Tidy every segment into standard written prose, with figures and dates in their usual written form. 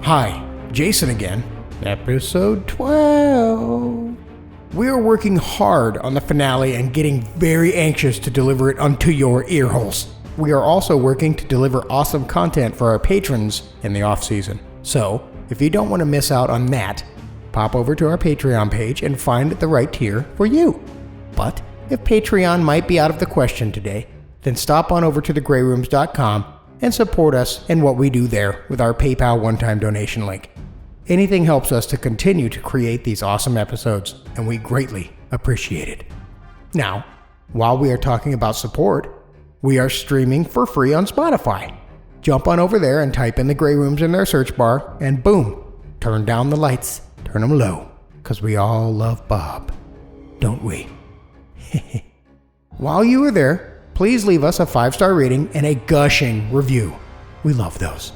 Hi, Jason again. Episode 12. We are working hard on the finale and getting very anxious to deliver it unto your ear holes. We are also working to deliver awesome content for our patrons in the off-season. So, if you don't want to miss out on that, pop over to our Patreon page and find the right tier for you. But if Patreon might be out of the question today, then stop on over to thegrayrooms.com and support us in what we do there with our PayPal one-time donation link. Anything helps us to continue to create these awesome episodes, and we greatly appreciate it. Now, while we are talking about support, we are streaming for free on Spotify. Jump on over there and type in the Gray Rooms in their search bar, and boom, turn down the lights, turn them low, because we all love Bob, don't we? While you are there, please leave us a 5-star rating and a gushing review. We love those.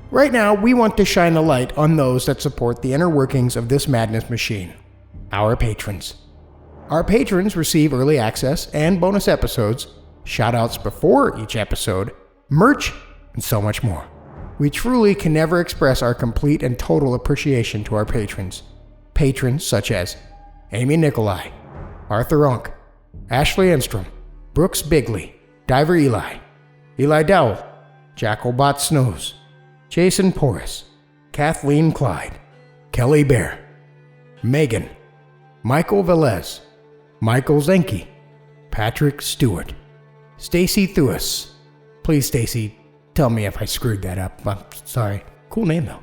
Right now, we want to shine a light on those that support the inner workings of this madness machine, our patrons. Our patrons receive early access and bonus episodes, shoutouts before each episode, merch, and so much more. We truly can never express our complete and total appreciation to our patrons. Patrons such as Amy Nikolai, Arthur Unk, Ashley Enstrom, Brooks Bigley, Diver Eli, Eli Dowell, Jackalbot Snows, Jason Porras, Kathleen Clyde, Kelly Bear, Megan, Michael Velez, Michael Zenke, Patrick Stewart, Stacy Thuis. Please, Stacy, tell me if I screwed that up. I'm sorry. Cool name, though.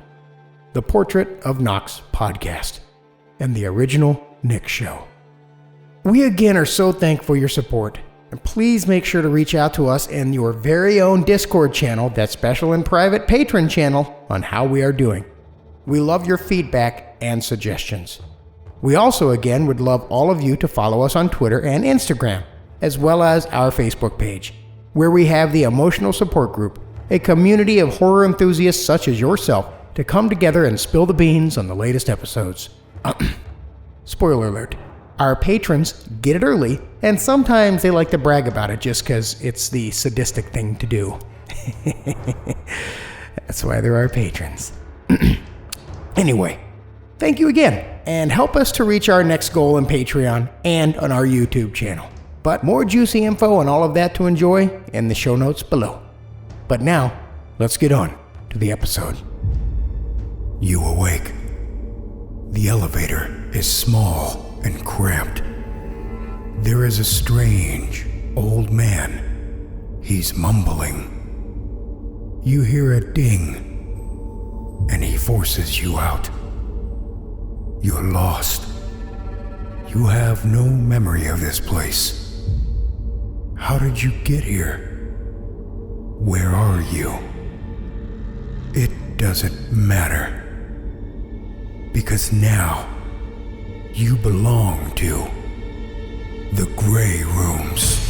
The Portrait of Knox podcast, and the original Nick Show. We again are so thankful for your support. And please make sure to reach out to us in your very own Discord channel, that special and private patron channel, on how we are doing. We love your feedback and suggestions. We also again would love all of you to follow us on Twitter and Instagram, as well as our Facebook page, where we have the Emotional Support Group, a community of horror enthusiasts such as yourself to come together and spill the beans on the latest episodes. Spoiler alert. Our patrons get it early, and sometimes they like to brag about it just because it's the sadistic thing to do. That's why they're our patrons. Anyway, thank you again, and help us to reach our next goal on Patreon and on our YouTube channel. But more juicy info and all of that to enjoy in the show notes below. But now, let's get on to the episode. You awake. The elevator is small and cramped. There is a strange old man. He's mumbling. You hear a ding, and he forces you out. You're lost. You have no memory of this place. How did you get here? Where are you? It doesn't matter. Because now, you belong to the Gray Rooms.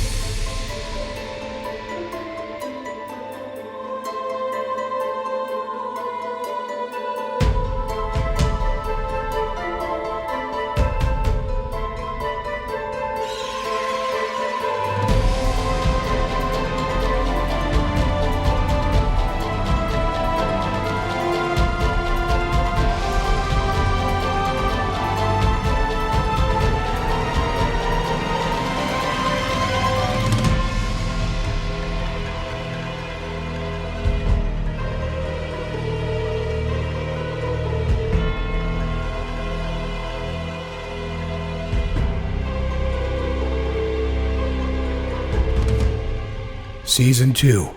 Season 2,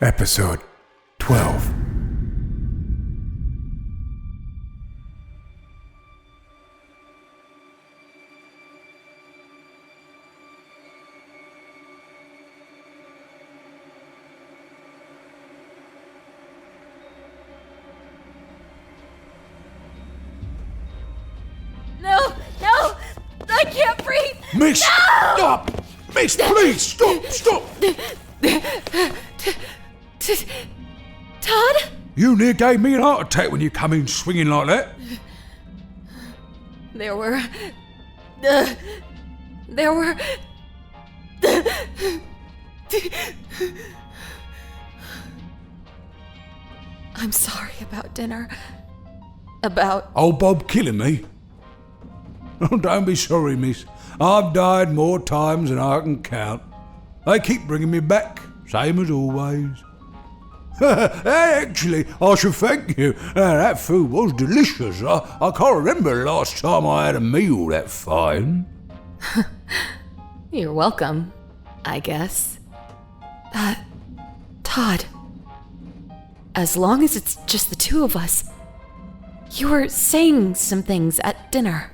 Episode 12. No! I can't breathe! Miss! No! Stop! Miss, please! Stop! Todd? You near gave me an heart attack when you come in swinging like that. There were... I'm sorry about dinner. About... Old Bob killing me? Oh, don't be sorry, miss. I've died more times than I can count. They keep bringing me back, same as always. Actually, I should thank you. That food was delicious. I can't remember the last time I had a meal that fine. You're welcome, I guess. Todd. As long as it's just the two of us. You were saying some things at dinner.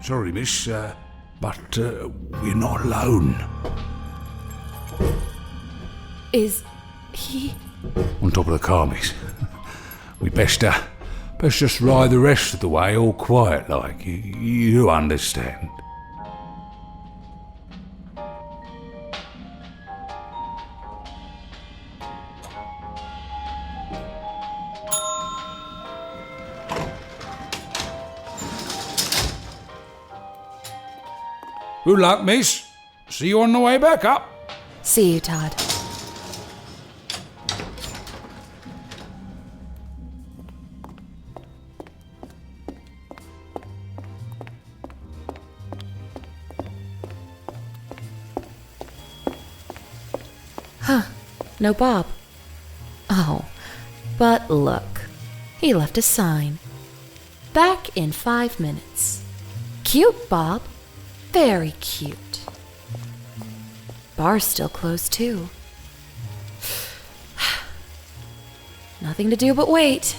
Sorry, miss, but we're not alone. Is he... On top of the car, miss. We best just ride the rest of the way all quiet like. You understand. Good luck, miss. See you on the way back up. See you, Todd. Huh. No Bob. Oh, but look. He left a sign. Back in 5 minutes. Cute, Bob. Very cute. Bar's still closed, too. Nothing to do but wait.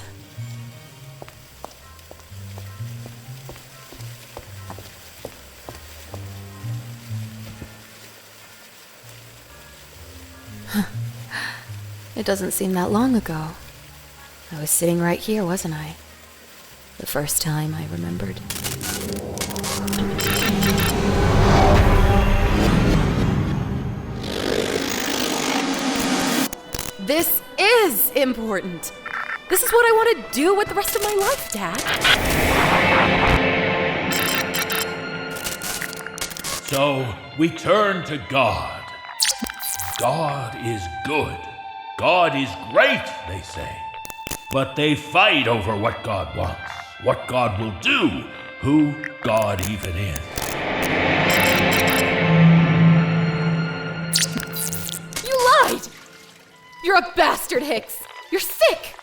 It doesn't seem that long ago. I was sitting right here, wasn't I? The first time I remembered. This is important. This is what I want to do with the rest of my life, Dad. So we turn to God. God is good. God is great, they say. But they fight over what God wants, what God will do, who God even is. You lied! You're a bastard, Hicks! You're sick!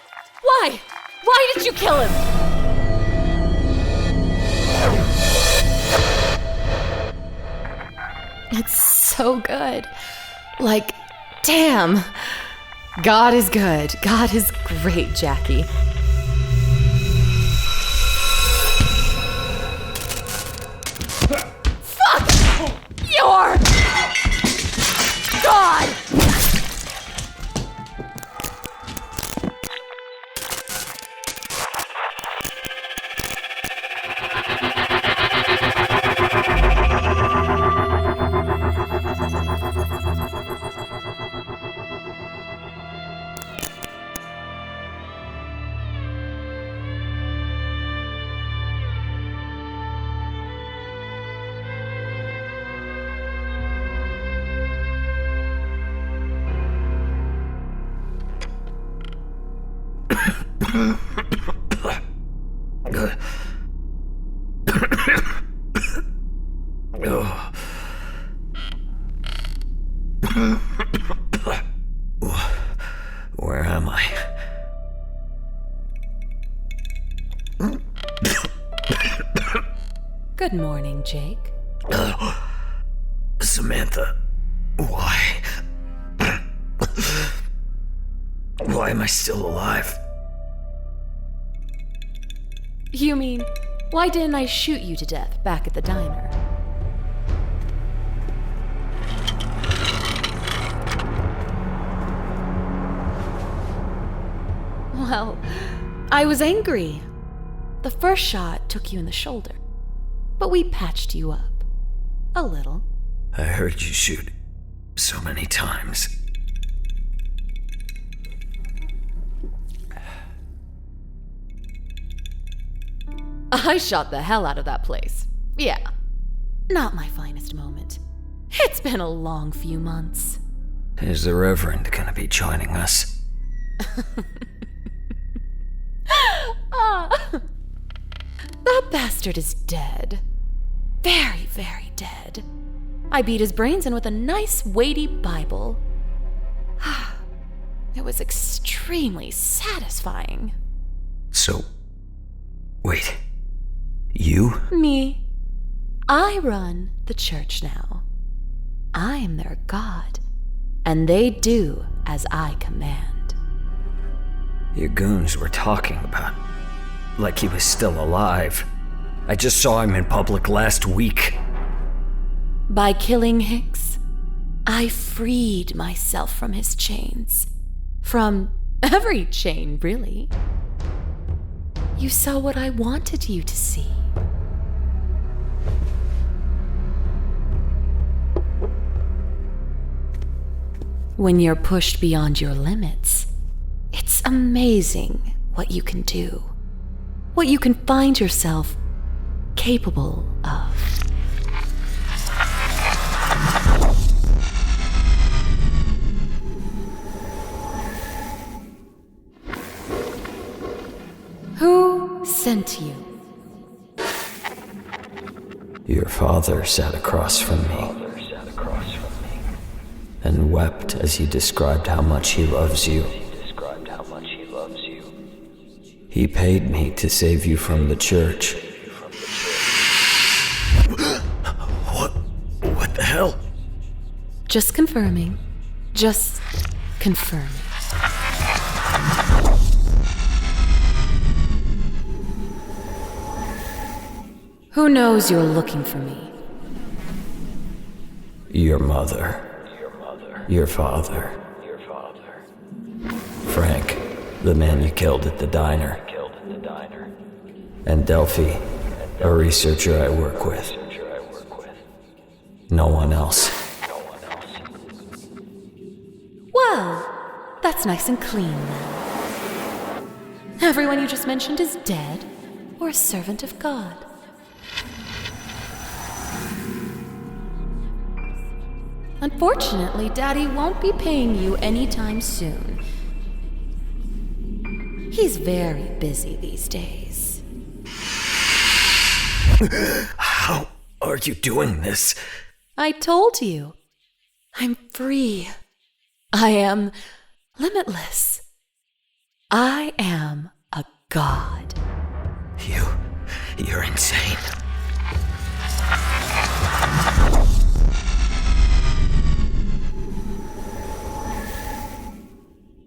Why? Why did you kill him? It's so good. Like, damn. God is good. God is great, Jackie. Fuck! Your God! Where am I? Good morning, Jake. Samantha, why? Why am I still alive? You mean, why didn't I shoot you to death back at the diner? Well, I was angry. The first shot took you in the shoulder, but we patched you up. A little. I heard you shoot so many times. I shot the hell out of that place. Yeah. Not my finest moment. It's been a long few months. Is the Reverend gonna be joining us? That bastard is dead. Very, very dead. I beat his brains in with a nice, weighty Bible. It was extremely satisfying. So, wait. You? Me. I run the church now. I am their god, and they do as I command. Your goons were talking about, like he was still alive. I just saw him in public last week. By killing Hicks, I freed myself from his chains. From every chain, really. You saw what I wanted you to see. When you're pushed beyond your limits, it's amazing what you can do. What you can find yourself capable of. Who sent you? Your father sat across from me and wept as he described how much he loves you. He paid me to save you from the church. What the hell? Just confirming. Just confirming. Who knows you're looking for me? Your mother. Your father. Frank, the man you killed at the diner. And Delphi, a researcher I work with. No one else. Well, that's nice and clean then. Everyone you just mentioned is dead or a servant of God. Unfortunately, Daddy won't be paying you anytime soon. He's very busy these days. How are you doing this? I told you. I'm free. I am limitless. I am a god. You're insane.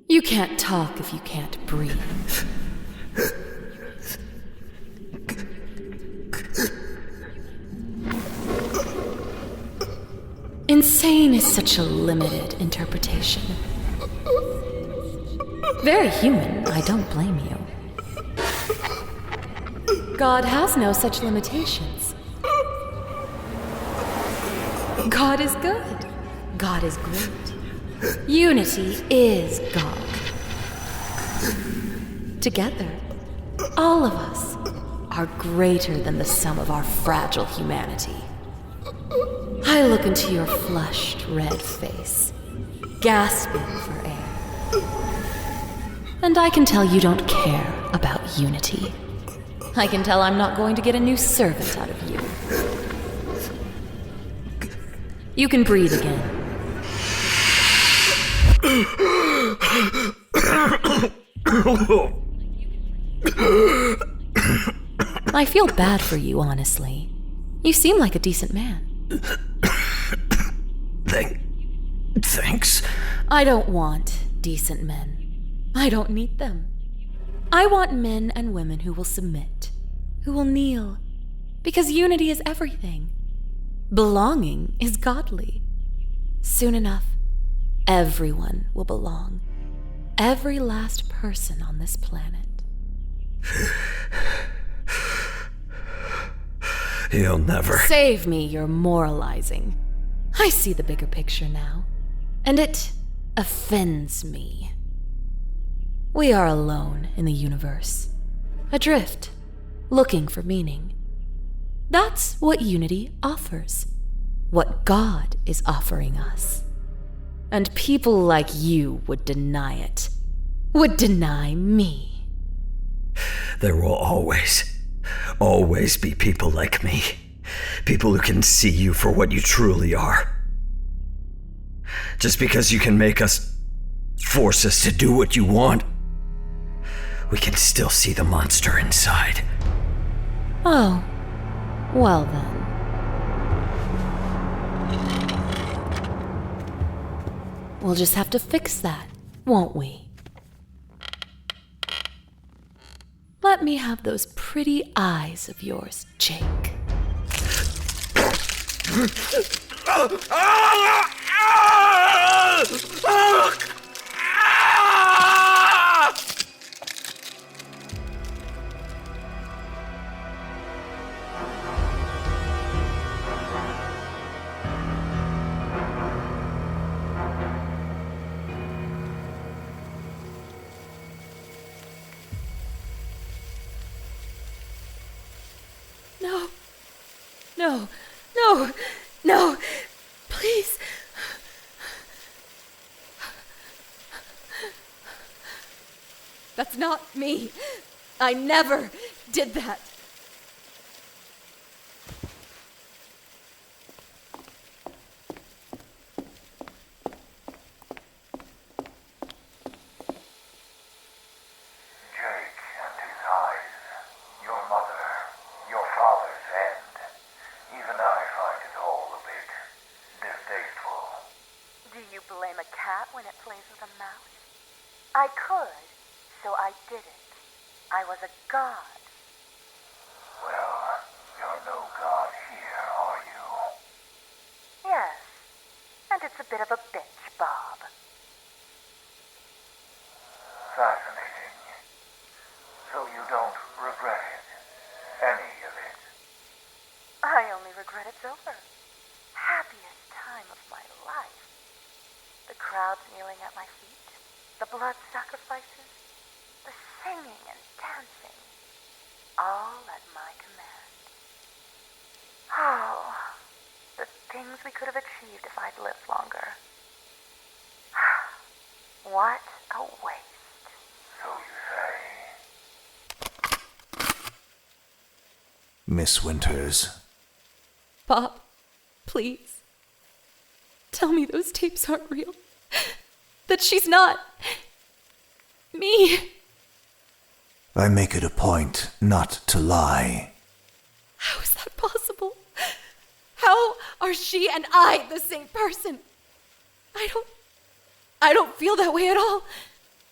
You can't talk if you can't breathe. Insane is such a limited interpretation. Very human, I don't blame you. God has no such limitations. God is good. God is great. Unity is God. Together, all of us are greater than the sum of our fragile humanity. I look into your flushed red face, gasping for air. And I can tell you don't care about unity. I can tell I'm not going to get a new servant out of you. You can breathe again. I feel bad for you, honestly. You seem like a decent man. Thanks. I don't want decent men. I don't need them. I want men and women who will submit, who will kneel, because unity is everything. Belonging is godly. Soon enough, everyone will belong. Every last person on this planet. You'll never... Save me your moralizing. I see the bigger picture now, and it offends me. We are alone in the universe, adrift, looking for meaning. That's what unity offers, what God is offering us. And people like you would deny it, would deny me. There will always be people like me. People who can see you for what you truly are. Just because you can force us to do what you want, we can still see the monster inside. Oh, well then. We'll just have to fix that, won't we? Let me have those pretty eyes of yours, Jake. No, please. That's not me. I never did that. I could, so I didn't. I was a god. Well, you're no god here, are you? Yes, and it's a bit of a bitch, Bob. Fascinating. So you don't regret it? Any of it? I only regret it's over. Happiest time of my life. The crowds kneeling at my feet. The blood sacrifices, the singing and dancing, all at my command. Oh, the things we could have achieved if I'd lived longer. What a waste. So you say. Miss Winters. Bob, please. Tell me those tapes aren't real. That she's not me. I make it a point not to lie. How is that possible? How are she and I the same person? I don't feel that way at all.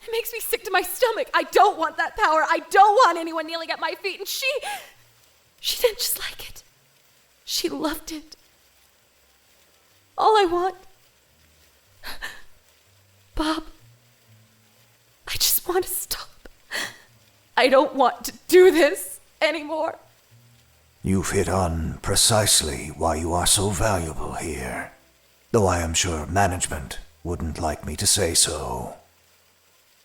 It makes me sick to my stomach. I don't want that power. I don't want anyone kneeling at my feet. And she didn't just like it. She loved it. All I want, Bob, I just want to stop. I don't want to do this anymore. You've hit on precisely why you are so valuable here, though I am sure management wouldn't like me to say so.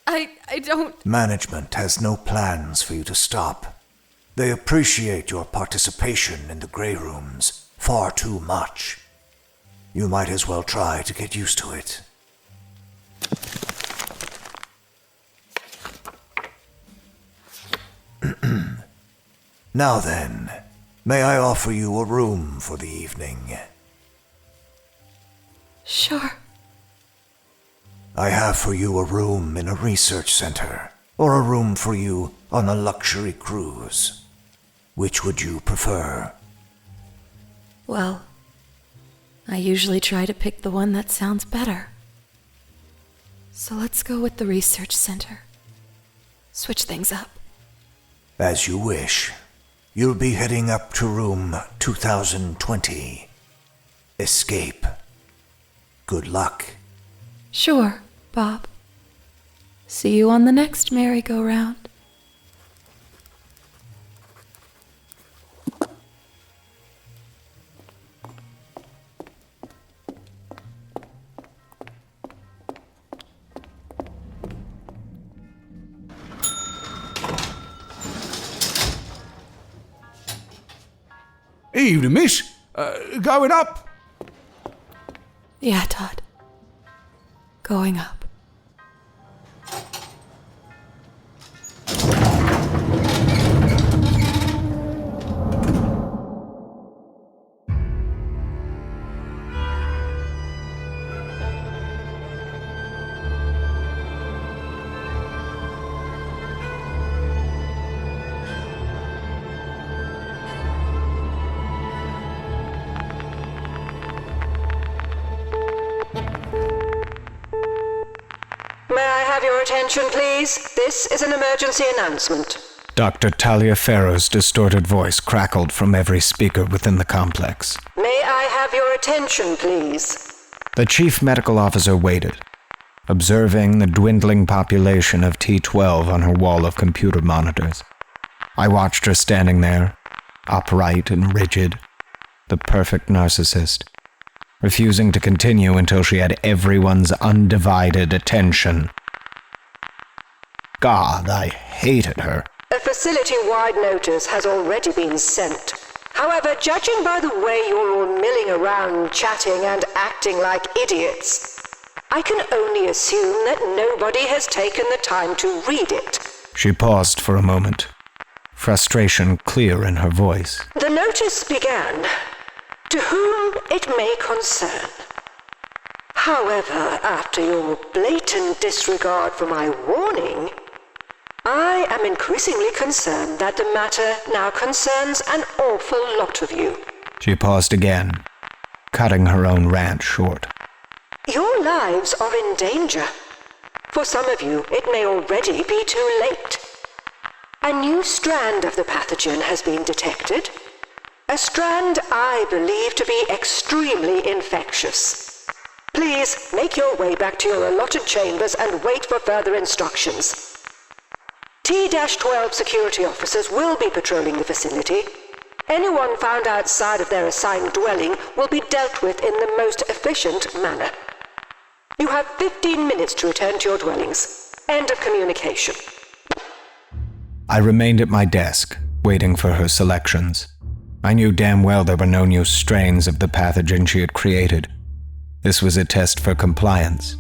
I don't... Management has no plans for you to stop. They appreciate your participation in the Grey Rooms far too much. You might as well try to get used to it. Now then, may I offer you a room for the evening? Sure. I have for you a room in a research center, or a room for you on a luxury cruise. Which would you prefer? Well, I usually try to pick the one that sounds better. So let's go with the research center. Switch things up. As you wish. You'll be heading up to room 2020. Escape. Good luck. Sure, Bob. See you on the next merry-go-round. Evening, miss. Going up? Yeah, Todd. Going up. May I have your attention, please? This is an emergency announcement. Dr. Taliaferro's distorted voice crackled from every speaker within the complex. May I have your attention, please? The chief medical officer waited, observing the dwindling population of T12 on her wall of computer monitors. I watched her standing there, upright and rigid, the perfect narcissist, refusing to continue until she had everyone's undivided attention. God, I hated her. A facility-wide notice has already been sent. However, judging by the way you're all milling around, chatting and acting like idiots, I can only assume that nobody has taken the time to read it. She paused for a moment, frustration clear in her voice. The notice began, "To whom it may concern. However, after your blatant disregard for my warning, I am increasingly concerned that the matter now concerns an awful lot of you." She paused again, cutting her own rant short. Your lives are in danger. For some of you, it may already be too late. A new strand of the pathogen has been detected. A strand I believe to be extremely infectious. Please make your way back to your allotted chambers and wait for further instructions. T-12 security officers will be patrolling the facility. Anyone found outside of their assigned dwelling will be dealt with in the most efficient manner. You have 15 minutes to return to your dwellings. End of communication. I remained at my desk, waiting for her selections. I knew damn well there were no new strains of the pathogen she had created. This was a test for compliance,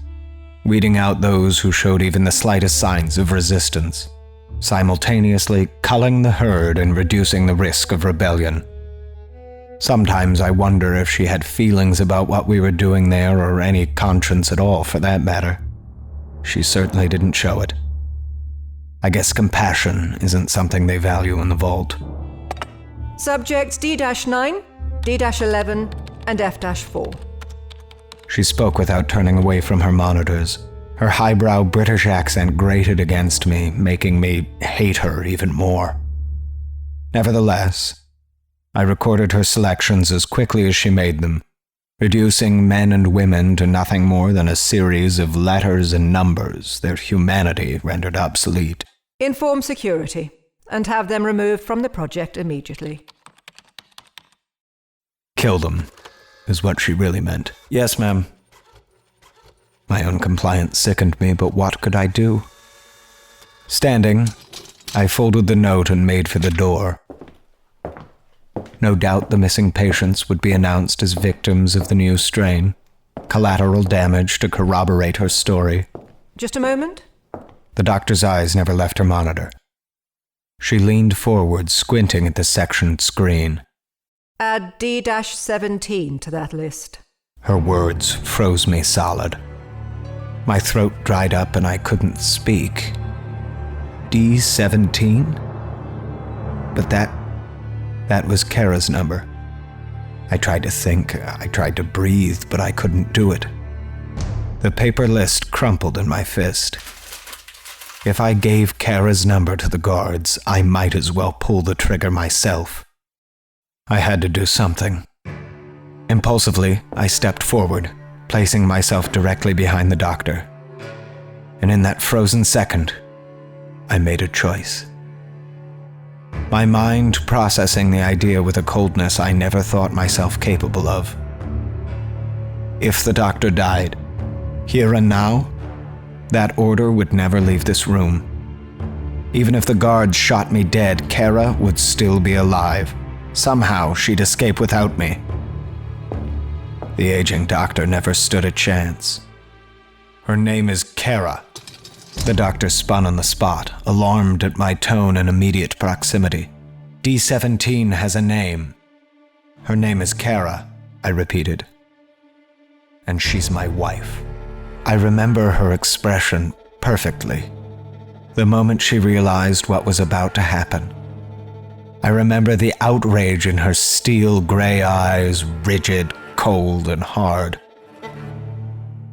weeding out those who showed even the slightest signs of resistance, simultaneously culling the herd and reducing the risk of rebellion. Sometimes I wonder if she had feelings about what we were doing there, or any conscience at all for that matter. She certainly didn't show it. I guess compassion isn't something they value in the Vault. Subjects D-9, D-11, and F-4. She spoke without turning away from her monitors. Her highbrow British accent grated against me, making me hate her even more. Nevertheless, I recorded her selections as quickly as she made them, reducing men and women to nothing more than a series of letters and numbers, their humanity rendered obsolete. Inform security, and have them removed from the project immediately. Kill them, is what she really meant. Yes, ma'am. My own compliance sickened me, but what could I do? Standing, I folded the note and made for the door. No doubt the missing patients would be announced as victims of the new strain, collateral damage to corroborate her story. Just a moment. The doctor's eyes never left her monitor. She leaned forward, squinting at the sectioned screen. Add D-17 to that list. Her words froze me solid. My throat dried up and I couldn't speak. D-17? But that was Kara's number. I tried to think, I tried to breathe, but I couldn't do it. The paper list crumpled in my fist. If I gave Kara's number to the guards, I might as well pull the trigger myself. I had to do something. Impulsively, I stepped forward, placing myself directly behind the doctor. And in that frozen second, I made a choice. My mind processing the idea with a coldness I never thought myself capable of. If the doctor died, here and now, that order would never leave this room. Even if the guards shot me dead, Kara would still be alive. Somehow, she'd escape without me. The aging doctor never stood a chance. Her name is Kara. The doctor spun on the spot, alarmed at my tone and immediate proximity. D-17 has a name. Her name is Kara, I repeated. And she's my wife. I remember her expression perfectly. The moment she realized what was about to happen. I remember the outrage in her steel gray eyes, rigid, cold, and hard.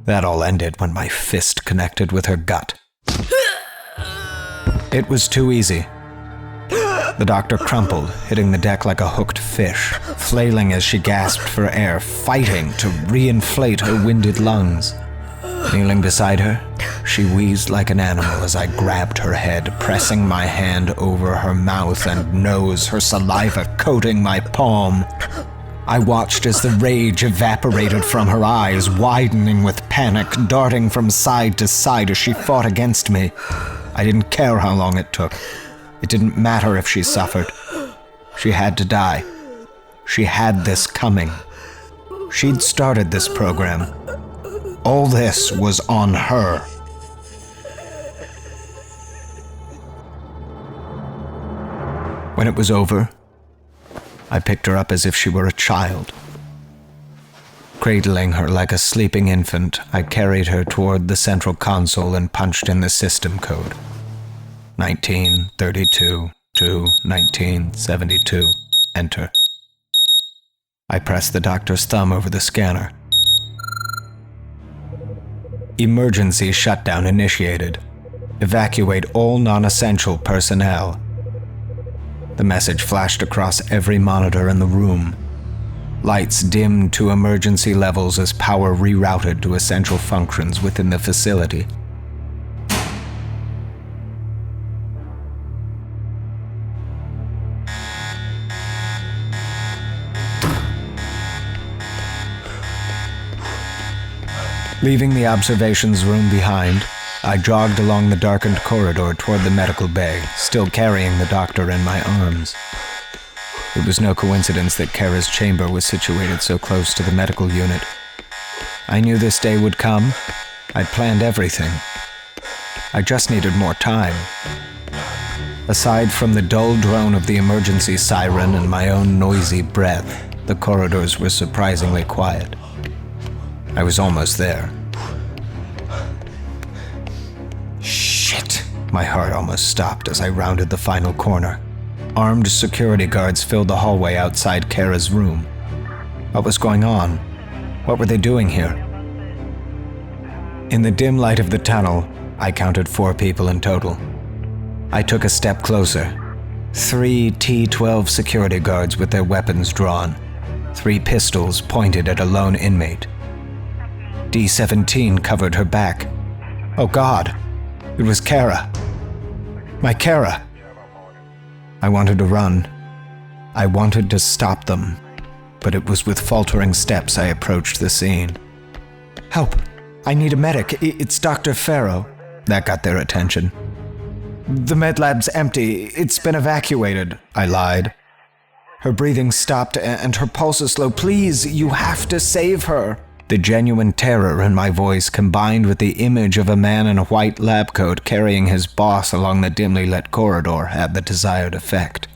That all ended when my fist connected with her gut. It was too easy. The doctor crumpled, hitting the deck like a hooked fish, flailing as she gasped for air, fighting to reinflate her winded lungs. Kneeling beside her, she wheezed like an animal as I grabbed her head, pressing my hand over her mouth and nose, her saliva coating my palm. I watched as the rage evaporated from her eyes, widening with panic, darting from side to side as she fought against me. I didn't care how long it took. It didn't matter if she suffered. She had to die. She had this coming. She'd started this program. All this was on her. When it was over, I picked her up as if she were a child. Cradling her like a sleeping infant, I carried her toward the central console and punched in the system code. 1932 to 1972. Enter. I pressed the doctor's thumb over the scanner. Emergency shutdown initiated. Evacuate all non-essential personnel. The message flashed across every monitor in the room. Lights dimmed to emergency levels as power rerouted to essential functions within the facility. Leaving the observations room behind, I jogged along the darkened corridor toward the medical bay, still carrying the doctor in my arms. It was no coincidence that Kara's chamber was situated so close to the medical unit. I knew this day would come. I'd planned everything. I just needed more time. Aside from the dull drone of the emergency siren and my own noisy breath, the corridors were surprisingly quiet. I was almost there. Shit! My heart almost stopped as I rounded the final corner. Armed security guards filled the hallway outside Kara's room. What was going on? What were they doing here? In the dim light of the tunnel, I counted 4 people in total. I took a step closer. 3 T-12 security guards with their weapons drawn. 3 pistols pointed at a lone inmate. D-17 covered her back. Oh God, it was Kara. My Kara. I wanted to run. I wanted to stop them, but it was with faltering steps I approached the scene. Help! I need a medic. It's Dr. Farrow. That got their attention. The med lab's empty. It's been evacuated, I lied. Her breathing stopped and her pulse is slow. Please, you have to save her. The genuine terror in my voice combined with the image of a man in a white lab coat carrying his boss along the dimly lit corridor had the desired effect.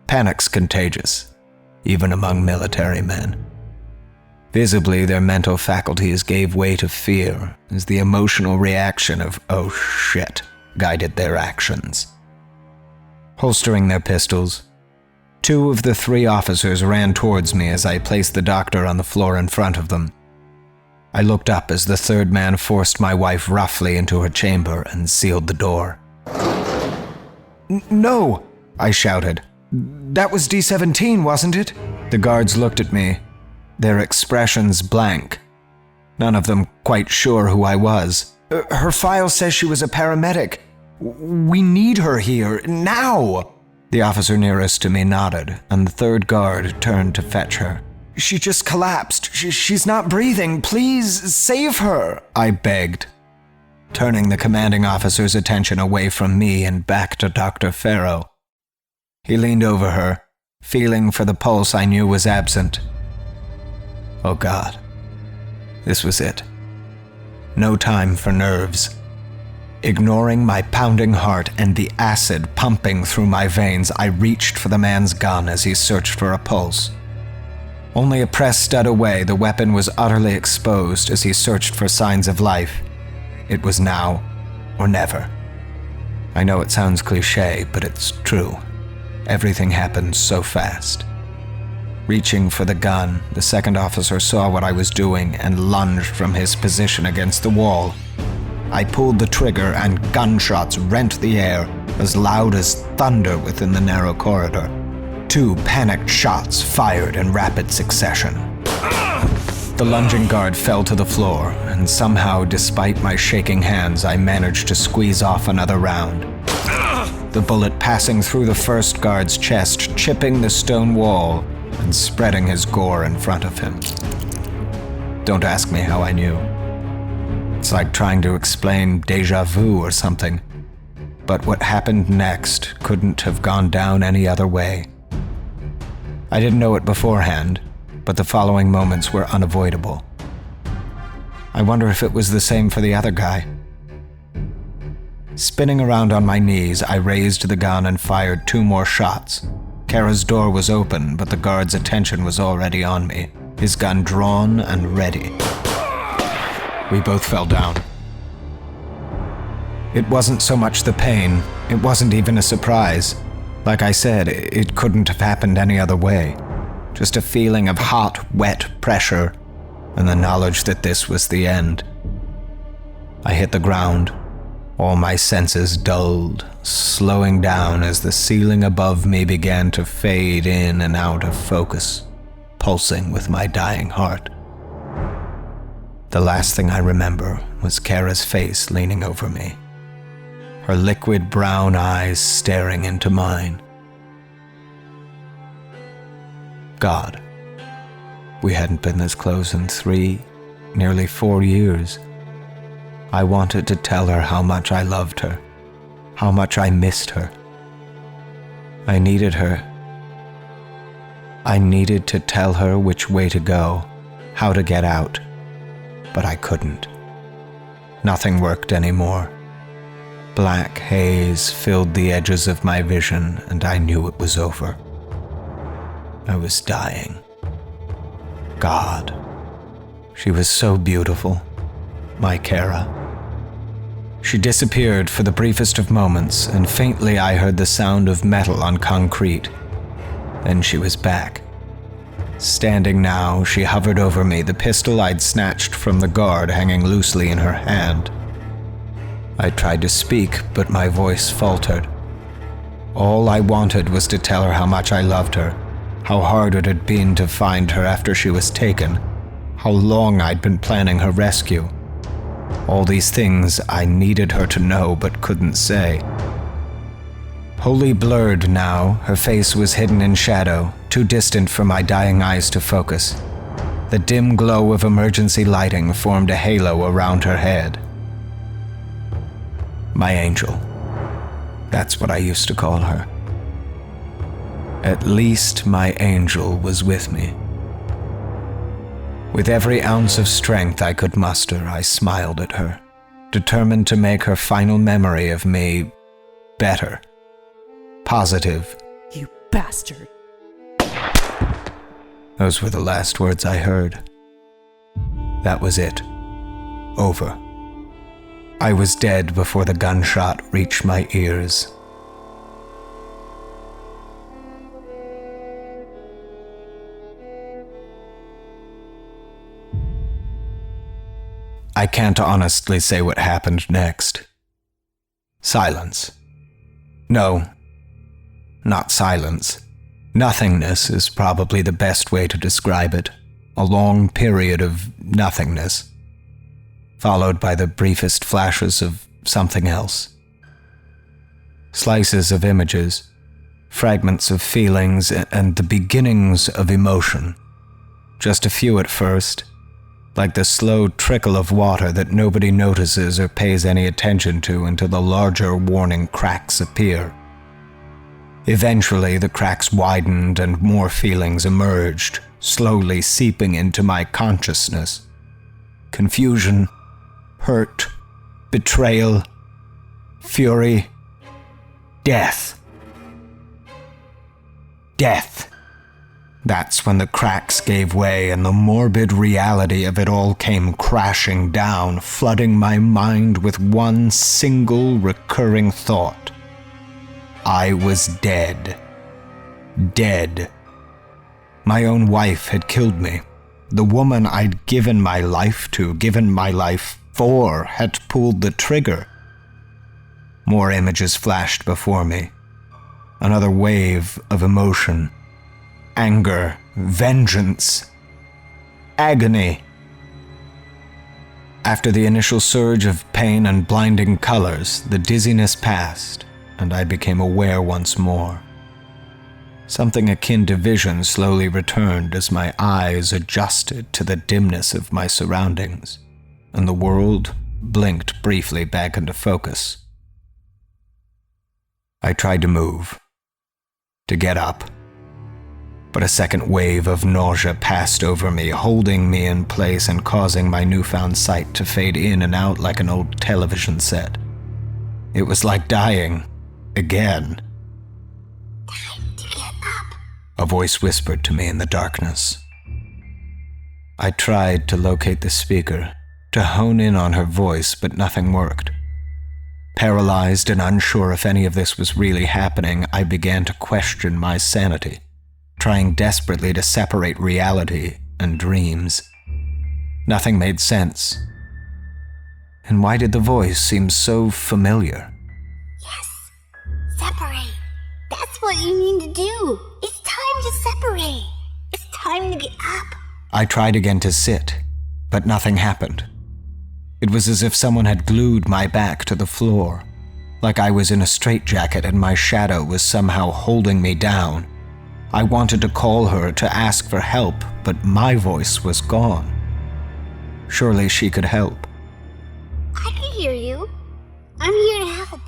Panic's contagious, even among military men. Visibly, their mental faculties gave way to fear as the emotional reaction of, oh shit, guided their actions. Holstering their pistols, 2 of the 3 officers ran towards me as I placed the doctor on the floor in front of them. I looked up as the 3rd man forced my wife roughly into her chamber and sealed the door. No, I shouted. That was D-17, wasn't it? The guards looked at me, their expressions blank. None of them quite sure who I was. Her file says she was a paramedic. We need her here, now! The officer nearest to me nodded, and the 3rd guard turned to fetch her. She just collapsed. She's not breathing. Please, save her, I begged, turning the commanding officer's attention away from me and back to Dr. Farrow. He leaned over her, feeling for the pulse I knew was absent. Oh God, this was it. No time for nerves. Ignoring my pounding heart and the acid pumping through my veins, I reached for the man's gun as he searched for a pulse. Only a press stud away, the weapon was utterly exposed as he searched for signs of life. It was now or never. I know it sounds cliché, but it's true. Everything happened so fast. Reaching for the gun, the second officer saw what I was doing and lunged from his position against the wall. I pulled the trigger and gunshots rent the air, as loud as thunder within the narrow corridor. 2 panicked shots fired in rapid succession. The lunging guard fell to the floor, and somehow, despite my shaking hands, I managed to squeeze off another round. The bullet passing through the first guard's chest, chipping the stone wall, and spreading his gore in front of him. Don't ask me how I knew. It's like trying to explain déjà vu or something. But what happened next couldn't have gone down any other way. I didn't know it beforehand, but the following moments were unavoidable. I wonder if it was the same for the other guy. Spinning around on my knees, I raised the gun and fired 2 more shots. Kara's door was open, but the guard's attention was already on me, his gun drawn and ready. We both fell down. It wasn't so much the pain, it wasn't even a surprise. Like I said, it couldn't have happened any other way. Just a feeling of hot, wet pressure, and the knowledge that this was the end. I hit the ground, all my senses dulled, slowing down as the ceiling above me began to fade in and out of focus, pulsing with my dying heart. The last thing I remember was Kara's face leaning over me, her liquid brown eyes staring into mine. God, we hadn't been this close in 3, nearly 4 years. I wanted to tell her how much I loved her, how much I missed her. I needed her. I needed to tell her which way to go, how to get out, but I couldn't. Nothing worked anymore. Black haze filled the edges of my vision, and I knew it was over. I was dying. God. She was so beautiful. My Kara. She disappeared for the briefest of moments, and faintly I heard the sound of metal on concrete. Then she was back. Standing now, she hovered over me, the pistol I'd snatched from the guard hanging loosely in her hand. I tried to speak, but my voice faltered. All I wanted was to tell her how much I loved her, how hard it had been to find her after she was taken, how long I'd been planning her rescue. All these things I needed her to know but couldn't say. Wholly blurred now, her face was hidden in shadow, too distant for my dying eyes to focus. The dim glow of emergency lighting formed a halo around her head. My angel. That's what I used to call her. At least my angel was with me. With every ounce of strength I could muster, I smiled at her, determined to make her final memory of me better. Positive. You bastard. Those were the last words I heard. That was it. Over. I was dead before the gunshot reached my ears. I can't honestly say what happened next. Silence. No, not silence. Nothingness is probably the best way to describe it. A long period of nothingness, followed by the briefest flashes of something else. Slices of images, fragments of feelings, and the beginnings of emotion. Just a few at first, like the slow trickle of water that nobody notices or pays any attention to until the larger warning cracks appear. Eventually, the cracks widened and more feelings emerged, slowly seeping into my consciousness. Confusion, hurt, betrayal, fury, death. Death. That's when the cracks gave way and the morbid reality of it all came crashing down, flooding my mind with one single recurring thought. I was dead. Dead. My own wife had killed me. The woman I'd given my life to, given my life for, had pulled the trigger. More images flashed before me. Another wave of emotion. Anger, vengeance, agony. After the initial surge of pain and blinding colors, the dizziness passed, and I became aware once more. Something akin to vision slowly returned as my eyes adjusted to the dimness of my surroundings, and the world blinked briefly back into focus. I tried to move, to get up, but a second wave of nausea passed over me, holding me in place and causing my newfound sight to fade in and out like an old television set. It was like dying again. Time to get up, A voice whispered to me in the darkness. I tried to locate the speaker, to hone in on her voice, but nothing worked. Paralyzed and unsure if any of this was really happening, I began to question my sanity, trying desperately to separate reality and dreams. Nothing made sense. And why did the voice seem so familiar? Yes, separate. That's what you need to do. It's time to separate. It's time to get up. I tried again to sit, but nothing happened. It was as if someone had glued my back to the floor, like I was in a straitjacket and my shadow was somehow holding me down. I wanted to call her to ask for help, but my voice was gone. Surely she could help. I can hear you. I'm here to help.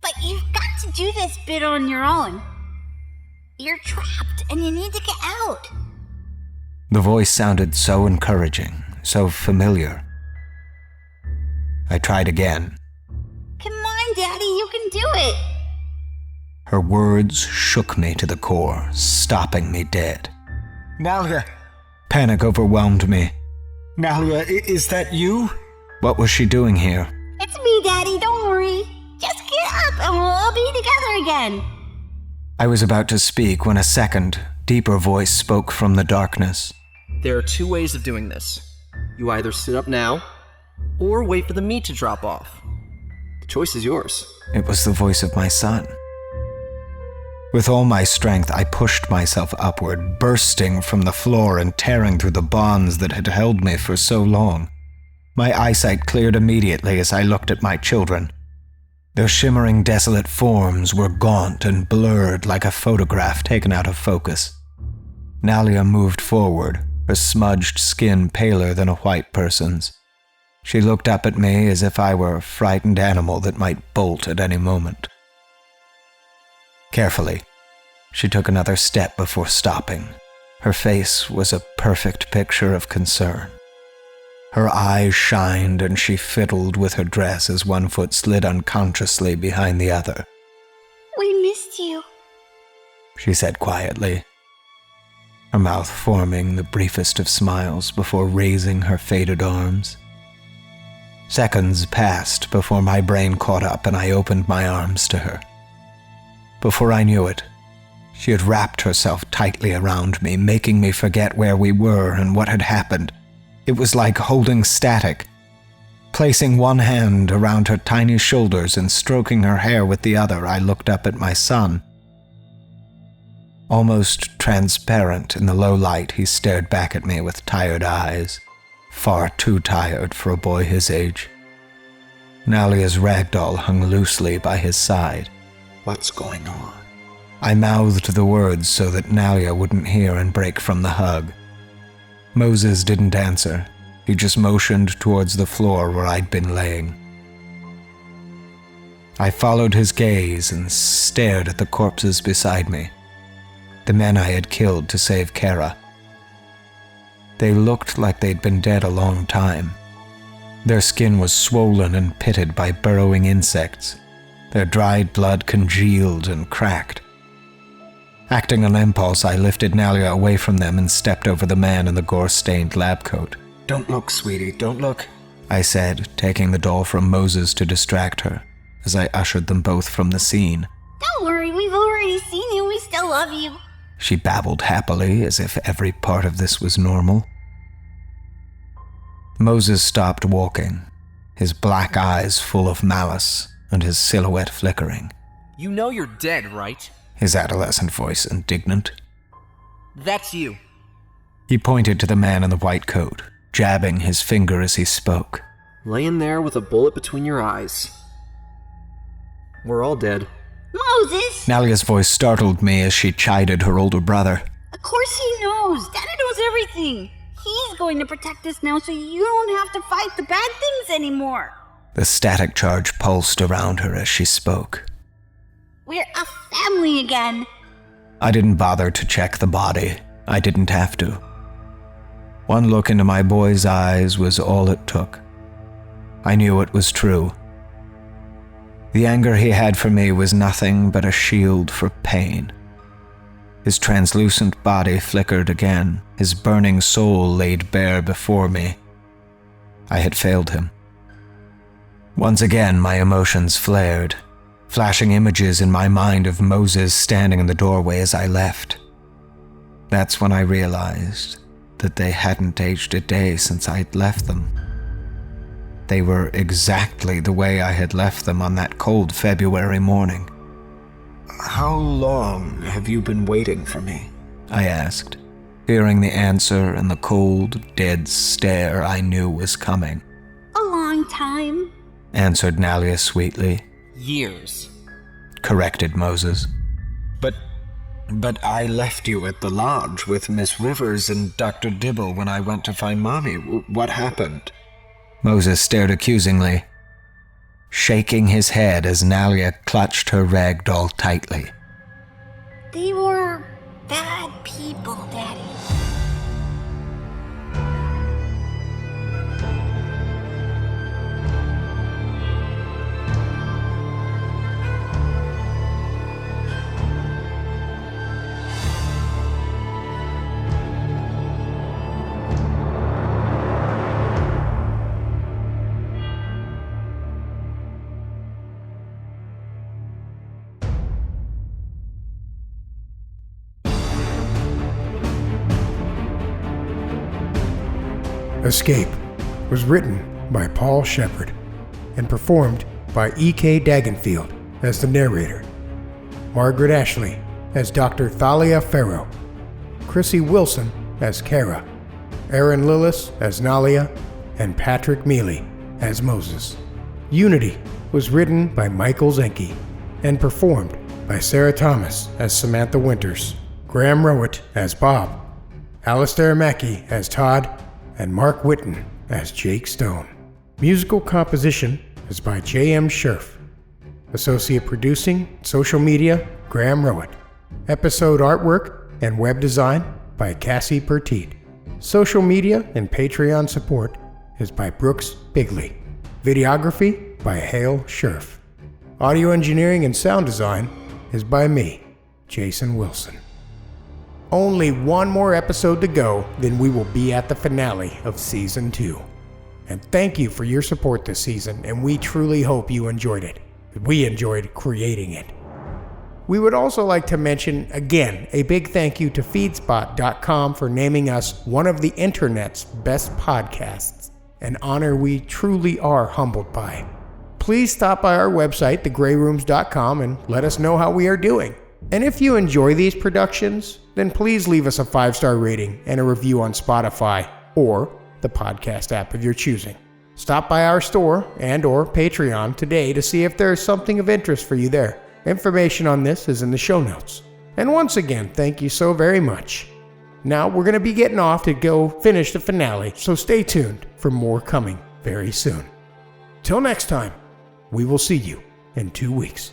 But you've got to do this bit on your own. You're trapped and you need to get out. The voice sounded so encouraging, so familiar. I tried again. Come on, Daddy, you can do it. Her words shook me to the core, stopping me dead. Nalia! Panic overwhelmed me. Nalia, is that you? What was she doing here? It's me, Daddy, don't worry. Just get up and we'll all be together again. I was about to speak when a second, deeper voice spoke from the darkness. There are two ways of doing this. You either sit up now, or wait for the meat to drop off. The choice is yours. It was the voice of my son. With all my strength, I pushed myself upward, bursting from the floor and tearing through the bonds that had held me for so long. My eyesight cleared immediately as I looked at my children. Their shimmering, desolate forms were gaunt and blurred like a photograph taken out of focus. Nalia moved forward, her smudged skin paler than a white person's. She looked up at me as if I were a frightened animal that might bolt at any moment. Carefully, she took another step before stopping. Her face was a perfect picture of concern. Her eyes shined and she fiddled with her dress as one foot slid unconsciously behind the other. We missed you, she said quietly, her mouth forming the briefest of smiles before raising her faded arms. Seconds passed before my brain caught up and I opened my arms to her. Before I knew it, she had wrapped herself tightly around me, making me forget where we were and what had happened. It was like holding static. Placing one hand around her tiny shoulders and stroking her hair with the other, I looked up at my son. Almost transparent in the low light, he stared back at me with tired eyes. Far too tired for a boy his age. Nalia's ragdoll hung loosely by his side. What's going on? I mouthed the words so that Nalia wouldn't hear and break from the hug. Moses didn't answer. He just motioned towards the floor where I'd been laying. I followed his gaze and stared at the corpses beside me. The men I had killed to save Kara. They looked like they'd been dead a long time. Their skin was swollen and pitted by burrowing insects. Their dried blood congealed and cracked. Acting on impulse, I lifted Nalia away from them and stepped over the man in the gore-stained lab coat. Don't look, sweetie, don't look, I said, taking the doll from Moses to distract her, as I ushered them both from the scene. Don't worry, we've already seen you. We still love you. She babbled happily, as if every part of this was normal. Moses stopped walking, his black eyes full of malice and his silhouette flickering. You know you're dead, right? His adolescent voice indignant. That's you. He pointed to the man in the white coat, jabbing his finger as he spoke. Laying there with a bullet between your eyes. We're all dead. Moses! Nalia's voice startled me as she chided her older brother. Of course he knows. Daddy knows everything. He's going to protect us now so you don't have to fight the bad things anymore. The static charge pulsed around her as she spoke. We're a family again. I didn't bother to check the body. I didn't have to. One look into my boy's eyes was all it took. I knew it was true. The anger he had for me was nothing but a shield for pain. His translucent body flickered again, his burning soul laid bare before me. I had failed him. Once again, my emotions flared, flashing images in my mind of Moses standing in the doorway as I left. That's when I realized that they hadn't aged a day since I'd left them. They were exactly the way I had left them on that cold February morning. How long have you been waiting for me? I asked, fearing the answer and the cold, dead stare I knew was coming. A long time, answered Nalia sweetly. Years, corrected Moses. But I left you at the lodge with Miss Rivers and Dr. Dibble when I went to find Mommy. What happened? Moses stared accusingly, shaking his head as Nalia clutched her rag doll tightly. They were bad people, Daddy. Escape was written by Paul Shepard and performed by E.K. Dagenfield as the narrator, Margaret Ashley as Dr. Thalia Farrow, Chrissy Wilson as Kara, Aaron Lillis as Nalia, and Patrick Mealy as Moses. Unity was written by Michael Zenke and performed by Sarah Thomas as Samantha Winters, Graham Rowat as Bob, Alistair Mackey as Todd, and Mark Whitten as Jake Stone. Musical composition is by J.M. Scherf. Associate producing, social media, Graham Rowat. Episode artwork and web design by Cassie Pertite. Social media and Patreon support is by Brooks Bigley. Videography by Hale Scherf. Audio engineering and sound design is by me, Jason Wilson. Only one more episode to go, then we will be at the finale of Season 2. And thank you for your support this season, and we truly hope you enjoyed it. We enjoyed creating it. We would also like to mention, again, a big thank you to Feedspot.com for naming us one of the internet's best podcasts, an honor we truly are humbled by. Please stop by our website, thegrayrooms.com, and let us know how we are doing. And if you enjoy these productions, then please leave us a 5-star rating and a review on Spotify or the podcast app of your choosing. Stop by our store and or Patreon today to see if there is something of interest for you there. Information on this is in the show notes. And once again, thank you so very much. Now we're going to be getting off to go finish the finale, so stay tuned for more coming very soon. Till next time, we will see you in 2 weeks.